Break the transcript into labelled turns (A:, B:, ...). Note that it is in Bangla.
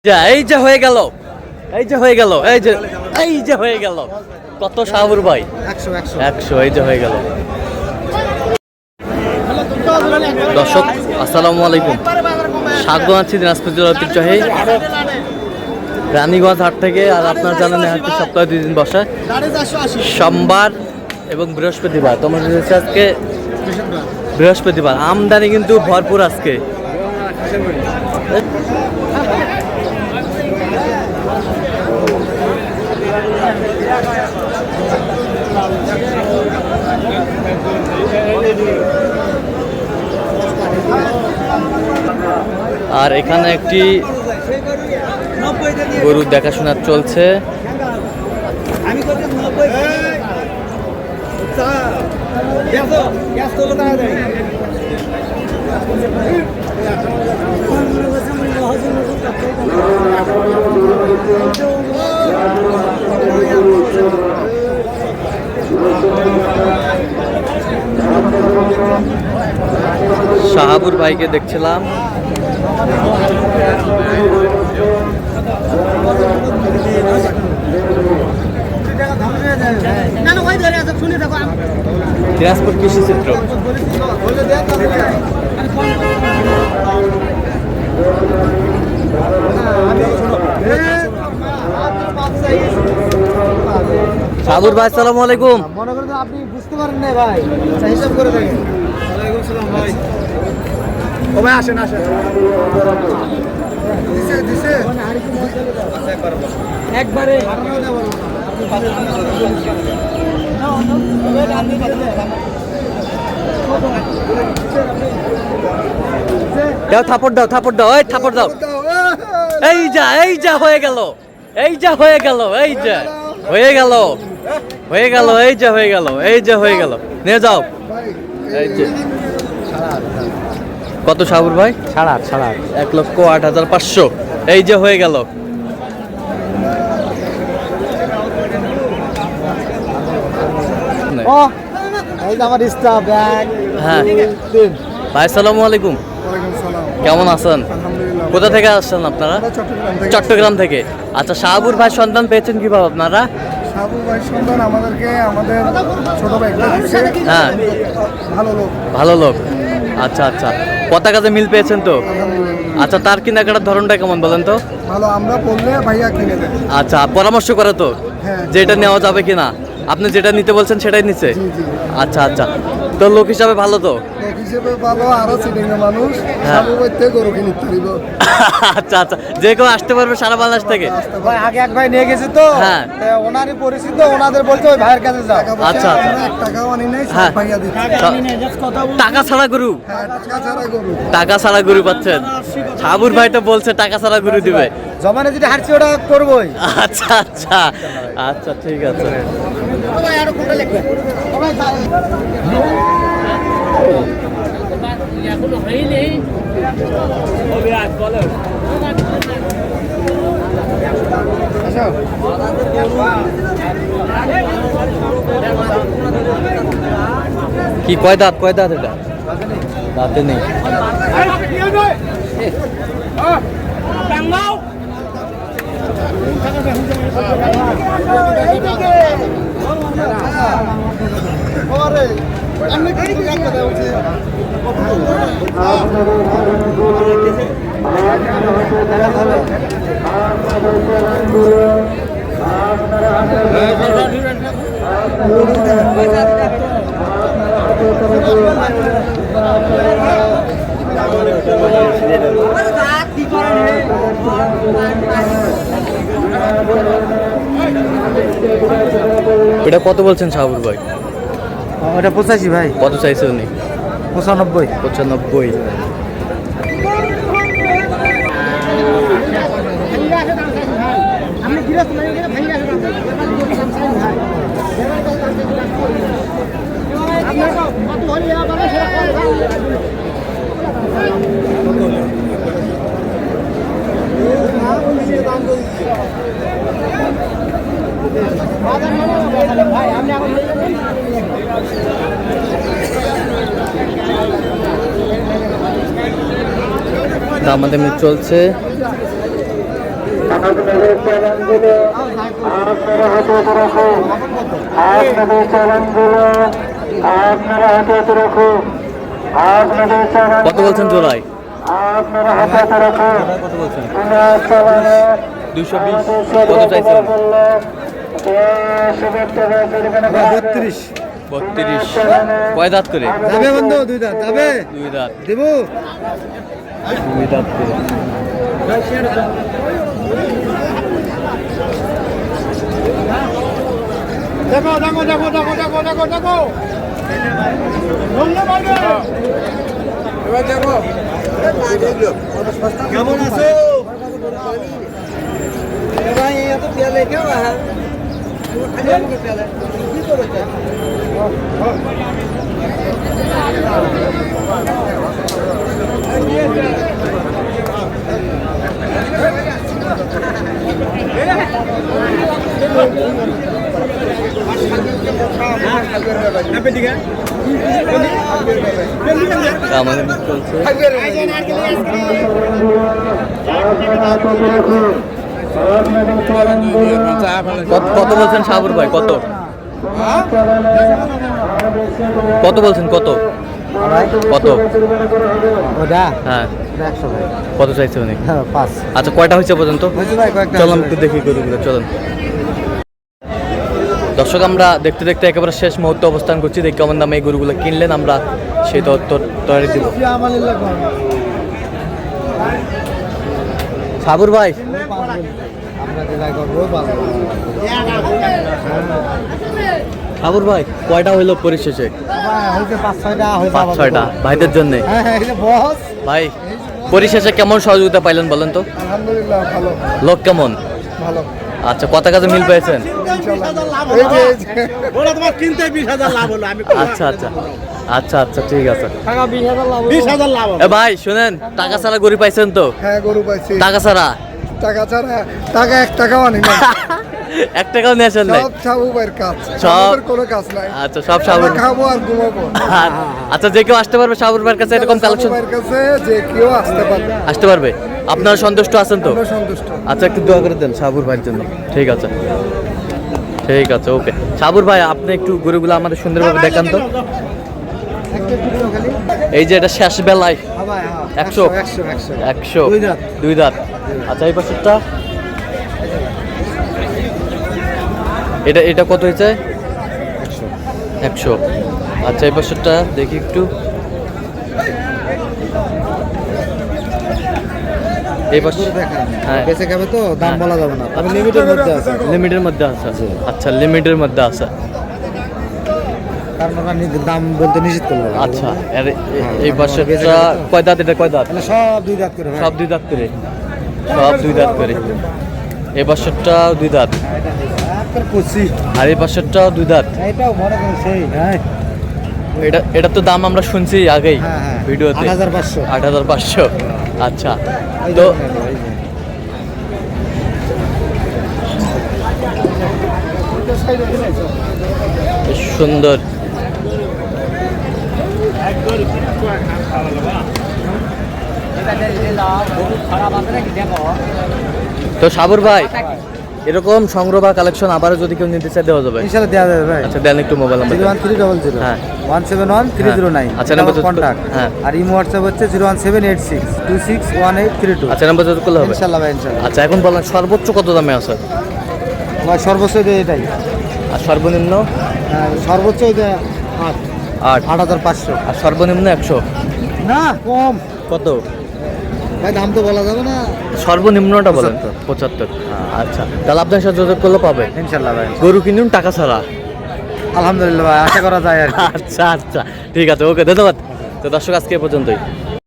A: এই যে হয়ে গেল, এই যে হয়ে গেল, এই যে হয়ে গেল। কত শাহুর ভাই? 100 এই যে হয়ে গেল। দর্শক আসসালামু আলাইকুম, স্বাগত আছি দিনাজপুর জেলার ঐতিহ্যবাহী রানীগঞ্জ হাট থেকে। আর আপনারা জানেন হাটটি সপ্তাহে 2 দিন বসে, সোমবার এবং বৃহস্পতিবার। তোমার হচ্ছে আজকে বৃহস্পতিবার। আমদানি কিন্তু ভরপুর আজকে। আর এখানে একটি গরু দেখাশোনা চলছে। শাহাবুর ভাইকে দেখছিলাম। দিনাজপুর কৃষি চিত্র। শাহাবুর ভাই আসসালামু আলাইকুম।
B: মনে করেন আপনি বুঝতে পারেন না ভাই, হিসাব করে দেখেন। ওয়ালাইকুম আসসালাম ভাই। ও ভাই আসেন আসেন। দিছে একবারে
A: দাও থাপড় দাও, থাপড় দাও, এই থাপড় দাও। এই যা, এই যা হয়ে গেল, এই যা হয়ে গেল, এই যা হয়ে গেল, হয়ে গেল, এই যে হয়ে গেল, এই যে হয়ে গেল। নিয়ে যাও। এই যে কত শাহুর ভাই? 1,08,500। এই যে হয়ে গেল।
B: এই যে আমার স্টাফ ব্যাগ।
A: হ্যাঁ ভাই আসসালামু আলাইকুম, কেমন আছেন? কোথা থেকে আসছেন আপনারা? চট্টগ্রাম থেকে। আচ্ছা, শাহাবুর ভাই সন্তান পেয়েছেন কিভাবে আপনারা?
B: শাহাবুর ভাই সন্তান আমাদেরকে আমাদের ছোট ভাই দিয়েছে।
A: হ্যাঁ,
B: ভালো লোক,
A: ভালো লোক। আচ্ছা আচ্ছা, পতাকাতে মিল পেয়েছেন তো? আচ্ছা, তার কেনাকাটার ধরনটা কেমন বলেন তো?
B: ভালো, আমরা বললে ভাইয়া কিনে দেয়।
A: আচ্ছা, পরামর্শ করে তো
B: হ্যাঁ,
A: যে এটা নেওয়া যাবে কিনা? আপনি যেটা নিতে বলছেন সেটাই নিচ্ছে? আচ্ছা আচ্ছা, তো লোক হিসাবে ভালো তো?
B: লোক হিসেবে ভালো, আরো সিটিং মানুষ। শাহাবুর ভাই থেকে গরু কিনে পারিব।
A: আচ্ছা আচ্ছা, যে কেউ আসতে পারবে সারা বাংলাদেশ থেকে?
B: ভাই আগে এক ভাই নিয়ে গেছে তো,
A: হ্যাঁ,
B: ওনারই পরিচিত, ওনাদের বলতে ওই ভাইয়ের কাছে যাও।
A: আচ্ছা আচ্ছা,
B: এক টাকাও আনি নাই,
A: হ্যাঁ।
B: সব ভাইয়া দিচ্ছে।
A: টাকা ছাড়া গরু?
B: হ্যাঁ, টাকা ছাড়া গরু।
A: টাকা ছাড়া গরু পাচ্ছেন? শাহাবুর ভাই তো বলছে টাকা ছাড়া গরু দিবে।
B: জমানে যেটা হারছি ওটা করবোই।
A: আচ্ছা আচ্ছা আচ্ছা, ঠিক আছে। কি কয় দাঁত, কয় দাঁত এটা? দাঁতে নেই। এটা কত বলছেন শাহাবুর ভাই?
B: ওটা 85 ভাই।
A: কত চাইছে উনি?
B: 95।
A: 95। দামাদামি চলছে।
C: আপনাদের চ্যালেঞ্জগুলো আপনারা হাতে রাখুন। আপনাদের চ্যালেঞ্জগুলো আপনারা হাতে রাখুন। আপনাদের চ্যালেঞ্জ
A: কত বলছেন জোড়ায়?
C: আপনারা হাতে রাখুন।
A: কত বলছেন?
C: ওনার চ্যালেঞ্জে
A: 220 কত চাইছেন?
B: 32
A: 32 কয় দাঁত করে?
B: যাবে বন্ধু, 2 দাঁত যাবে,
A: 2 দাঁত,
B: দেবো
A: 2 দাঁত করে।
B: দেখো দেখো দেখো দেখো দেখো দেখো দেখো এবার দেখো কেমন আছো ভাই? এত পেলে কেউ খালি আমাকে পেলে কি করেছে?
A: আমাদের চলছে। কত বলছেন সাবুর ভাই? কত কত বলছেন? কত কত?
B: ওটা
A: হ্যাঁ
B: 100 ভাই,
A: কত চাইছে উনি?
B: 5
A: আচ্ছা কয়টা হয়েছে পর্যন্ত?
B: হয়েছে ভাই, কয়েকটা
A: চলুন একটু দেখি গরুগুলো, চলুন। দর্শক আমরা দেখতে দেখতে একেবারে শেষ মুহূর্তে অবস্থান করছি। দেখি কেমন দামে এই গরুগুলো কিনলেন, আমরা সেই তৈরি দিব। সাবুর ভাই, সাবুর ভাই কয়টা হইলো পরিশেষে? 5-6টা ভাইদের জন্য। ভাই পরিশেষে কেমন সহযোগিতা পাইলেন বলেন তো?
B: আলহামদুলিল্লাহ ভালো,
A: লোক কেমন?
B: ভালো।
A: আচ্ছা কত কাজে মিল পেয়েছেন?
B: ওরা তোমার কিনতে 20,000 লাভ হলো, আমি
A: আচ্ছা আচ্ছা আচ্ছা আচ্ছা ঠিক আছে।
B: টাকা 20,000 লাভ হলো।
A: এ ভাই শুনেন, টাকা ছাড়া গরু পাইছেন তো?
B: হ্যাঁ গরু পাইছি,
A: টাকা ছাড়া?
B: টাকা ছাড়া, টাকা 1 টাকাও আনি না।
A: 1 টাকাও নিয়ে আসেন নাই?
B: সব সাবুবের কাজ,
A: সব-
B: আমাদের কোনো কাজ নাই।
A: আচ্ছা সব সাবুর।
B: আমরা খাবো আর ঘুমাবো।
A: আচ্ছা যে কেউ আসতে পারবে সাবুর ভাইয়ের কাছে এরকম কালেকশন?
B: সাবুবের কাছে যে কেউ আসতে পারবে,
A: আসতে পারবে? আপনারা সন্তুষ্ট আছেন তো?
B: আমরা সন্তুষ্ট।
A: আচ্ছা একটু দোয়া করে দেন সাবুর ভাইয়ের জন্য। ঠিক আছে ঠিক আছে ওকে। সাবুর ভাই আপনি একটু গরুগুলো আমাদের সুন্দরভাবে দেখান তো।
B: একটা টুকরো খালি।
A: এই যে এটা শেষ বেলায়
B: হ্যাঁ ভাই, হ্যাঁ
A: 100
B: 100
A: 100
B: দুই দাঁত।
A: 2 দাঁত। আচ্ছা এই পাশেরটা এটা এটা কত হয়েছে? 100। আচ্ছা এই পাশেরটা দেখি একটু। এই পাশে হ্যাঁ
B: বেঁচে খাবে তো, দাম
A: হ্যাঁ।
B: বলা যাবে না, তবে লিমিটের মধ্যে আছে।
A: লিমিটের মধ্যে আছে। আচ্ছা লিমিটের মধ্যে আছে।
B: কারণ ওরা দাম বলতে নিষেধ করলো।
A: আচ্ছা এই পাশেরটা কয় দাঁত? এটা কয় দাঁত?
B: তাহলে সব 2 দাঁত করে ভাই।
A: সব 2 দাঁত করে, সব 2 দাঁত করে। এই পাশেরটা 2 দাঁত,
B: একবার কুচি।
A: আর এই পাশেরটাও 2 দাঁত।
B: এটাও মনে করেন সেই, হ্যাঁ
A: এটা তো দাম আমরা শুনছি আগেই
B: হ্যাঁ, হ্যাঁ।
A: ভিডিওতে।
B: 8,500।
A: 8,500। আচ্ছা
B: এই
A: তো
B: যে, এই যে।
A: বেশ সুন্দর। তো সাবুর ভাই এরকম সংগ্রহ বা কালেকশন আবারও যদি কেউ নিতে চায় দেওয়া যাবে?
B: ইনশাআল্লাহ দেওয়া যাবে ভাই।
A: আচ্ছা দেন একটু মোবাইল নাম্বার।
B: 01300
A: হ্যাঁ।
B: 171
A: আচ্ছা, নাম্বার তো-
B: কন্টাক্ট।
A: হ্যাঁ।
B: আর ইমো হোয়াটসঅ্যাপ হচ্ছে 01786261832।
A: আচ্ছা নাম্বার করলে হবে?
B: ইনশাআল্লাহ ভাই, ইনশাআল্লাহ
A: আচ্ছা এখন বলেন সর্বোচ্চ কত দামে আছে
B: ভাই, সর্বোচ্চ যে এটাই,
A: আর সর্বনিম্ন?
B: সর্বোচ্চ যে
A: 8।
B: 8,500।
A: আর সর্বনিম্ন 100?
B: না কম
A: কত?
B: ভাই, দাম তো বলা যাবে না।
A: সর্বনিম্নটা বলেন।
B: 75।
A: 75। আচ্ছা তাহলে আপনার সাথে যোগাযোগ করলে পাবে।
B: ইনশাআল্লাহ ভাই,
A: গরু কিনুন টাকা ছাড়া।
B: আলহামদুলিল্লাহ ভাই, আশা করা যায় আর কি।
A: আচ্ছা আচ্ছা ঠিক আছে ওকে ধন্যবাদ। তো দর্শক আজকে এ পর্যন্তই।